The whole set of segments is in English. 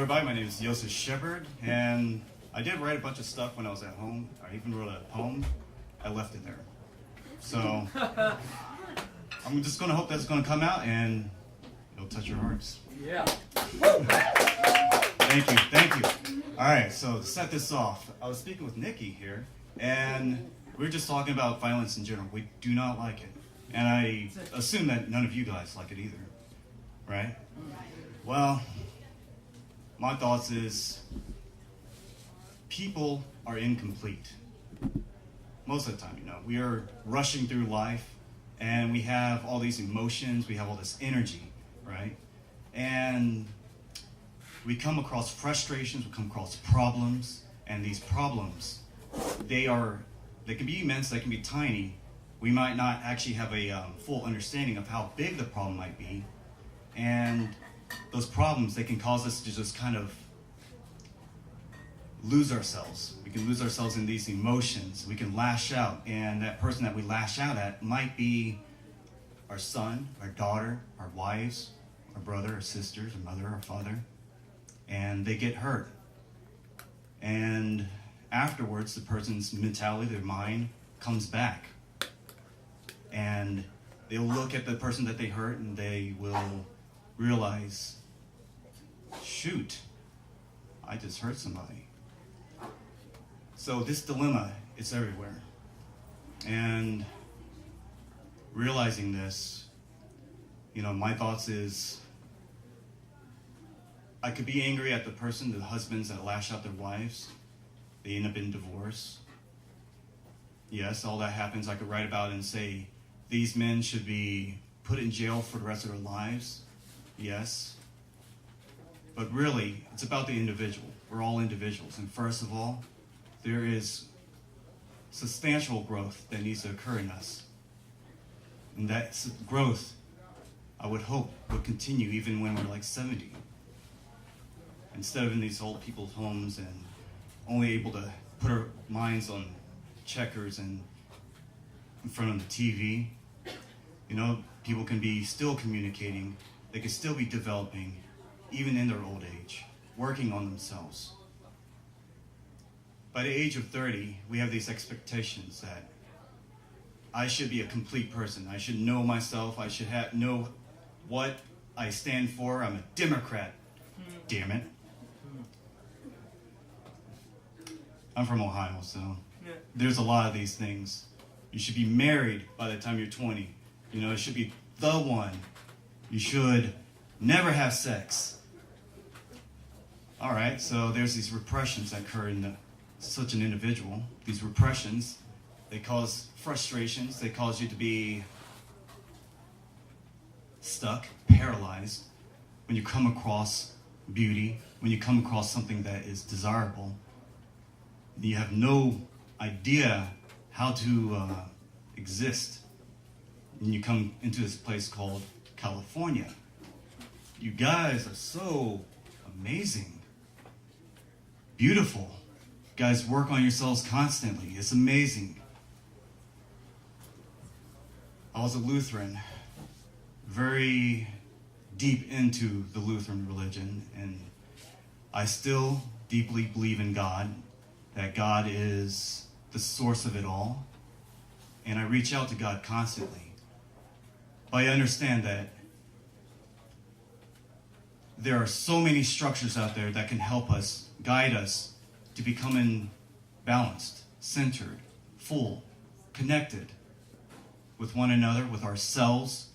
everybody, my name is Joseph Shepard, and I did write a bunch of stuff when I was at home. I even wrote a poem. I left it there. So I'm just going to hope that's going to come out and it'll touch your hearts. Yeah. Thank you. All right, so to set this off, I was speaking with Nikki here, and we were just talking about violence in general. We do not like it. And I assume that none of you guys like it either, right? Well, my thoughts is people are incomplete. Most of the time, we are rushing through life and we have all these emotions, we have all this energy, right? And we come across frustrations, we come across problems, and these problems, they can be immense, they can be tiny. We might not actually have a full understanding of how big the problem might be. And those problems, they can cause us to just kind of lose ourselves. We can lose ourselves in these emotions. We can lash out, and that person that we lash out at might be our son, our daughter, our wives, our brother, our sisters, our mother, our father, and they get hurt. And afterwards, the person's mentality, their mind, comes back. And they'll look at the person that they hurt and they will realize, shoot, I just hurt somebody. So this dilemma is everywhere. And realizing this, my thoughts is, I could be angry at the person, the husbands that lash out their wives. They end up in divorce. Yes, all that happens. I could write about it and say, these men should be put in jail for the rest of their lives. Yes. But really, it's about the individual. We're all individuals. And first of all, there is substantial growth that needs to occur in us. And that growth, I would hope, would continue even when we're like 70. Instead of in these old people's homes and only able to put our minds on checkers and in front of the TV. People can be still communicating. They can still be developing, even in their old age, working on themselves. By the age of 30, we have these expectations that I should be a complete person. I should know myself. I should know what I stand for. I'm a Democrat. Damn it. I'm from Ohio, so there's a lot of these things. You should be married by the time you're 20. It should be the one. You should never have sex. All right, so there's these repressions that occur in such an individual. These repressions, they cause frustrations. They cause you to be stuck, paralyzed. When you come across beauty, when you come across something that is desirable, you have no idea how to exist. And you come into this place called California. You guys are so amazing, beautiful. You guys work on yourselves constantly. It's amazing. I was a Lutheran, very deep into the Lutheran religion, and I still deeply believe in God, that God is the source of it all, and I reach out to God constantly. But I understand that there are so many structures out there that can help us, guide us to becoming balanced, centered, full, connected with one another, with ourselves,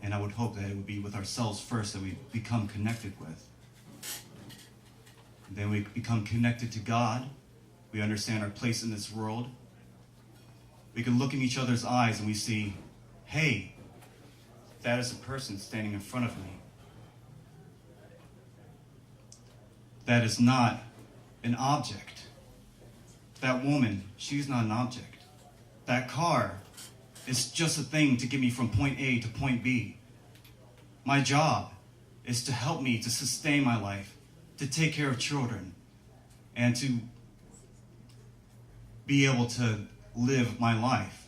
and I would hope that it would be with ourselves first that we become connected with. Then we become connected to God. We understand our place in this world. We can look in each other's eyes and we see, hey, that is a person standing in front of me. That is not an object. That woman, she's not an object. That car is just a thing to get me from point A to point B. My job is to help me to sustain my life, to take care of children, and to be able to live my life.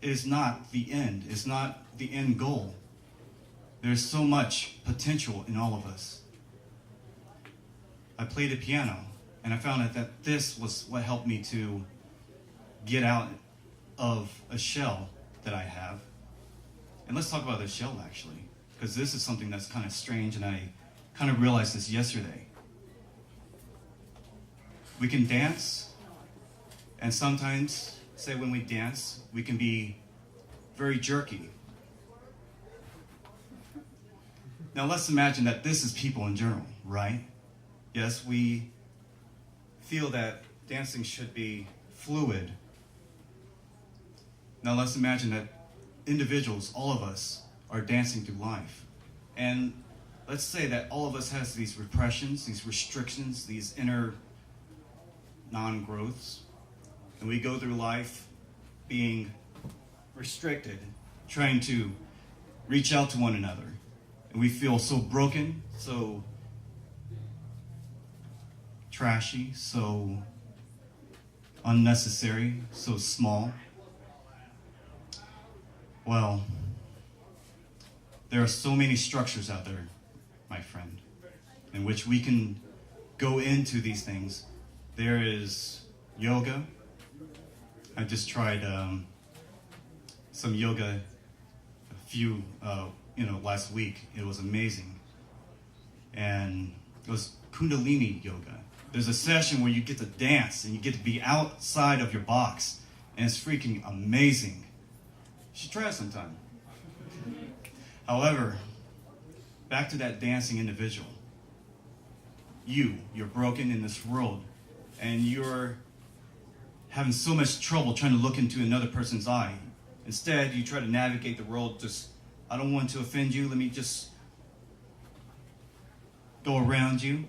It is not the end. It's not the end goal. There's so much potential in all of us. I played the piano, and I found out that this was what helped me to get out of a shell that I have. And let's talk about the shell, actually, because this is something that's kind of strange, and I kind of realized this yesterday. We can dance, and sometimes, say when we dance, we can be very jerky. Now let's imagine that this is people in general, right? Yes, we feel that dancing should be fluid. Now let's imagine that individuals, all of us, are dancing through life. And let's say that all of us has these repressions, these restrictions, these inner non-growths. And we go through life being restricted, trying to reach out to one another. And we feel so broken, so trashy, so unnecessary, so small. Well, there are so many structures out there, my friend, in which we can go into these things. There is yoga. I just tried some yoga last week. It was amazing. And it was Kundalini yoga. There's a session where you get to dance and you get to be outside of your box. And it's freaking amazing. You should try it sometime. However, back to that dancing individual. You're broken in this world. And you're having so much trouble trying to look into another person's eye. Instead, you try to navigate the world I don't want to offend you, let me just go around you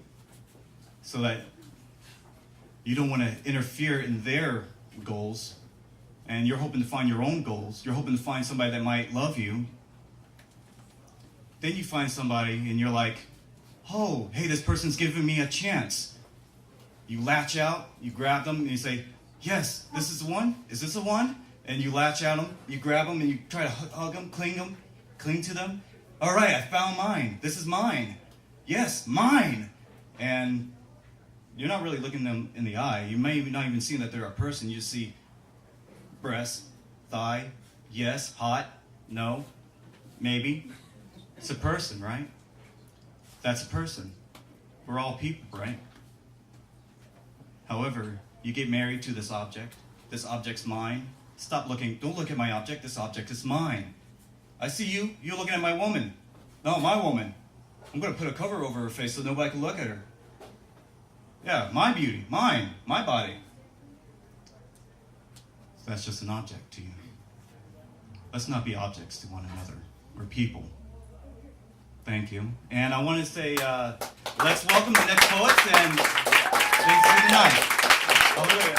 so that you don't want to interfere in their goals. And you're hoping to find your own goals. You're hoping to find somebody that might love you. Then you find somebody and you're like, oh, hey, this person's giving me a chance. You latch out, you grab them, and you say, yes, this is the one. Is this the one? And you latch at them, you grab them, and you try to hug them, cling to them. All right, I found mine. This is mine. Yes, mine. And you're not really looking them in the eye. You may not even see that they're a person. You just see breast, thigh, yes, hot, no, maybe. It's a person, right? That's a person. We're all people, right? However, you get married to this object. This object's mine. Stop looking. Don't look at my object. This object is mine. I see you. You're looking at my woman. No, my woman. I'm going to put a cover over her face so nobody can look at her. Yeah, my beauty. Mine. My body. So that's just an object to you. Let's not be objects to one another. We're people. Thank you. And I want to say, let's welcome the next poets and thanks for the night. Hallelujah.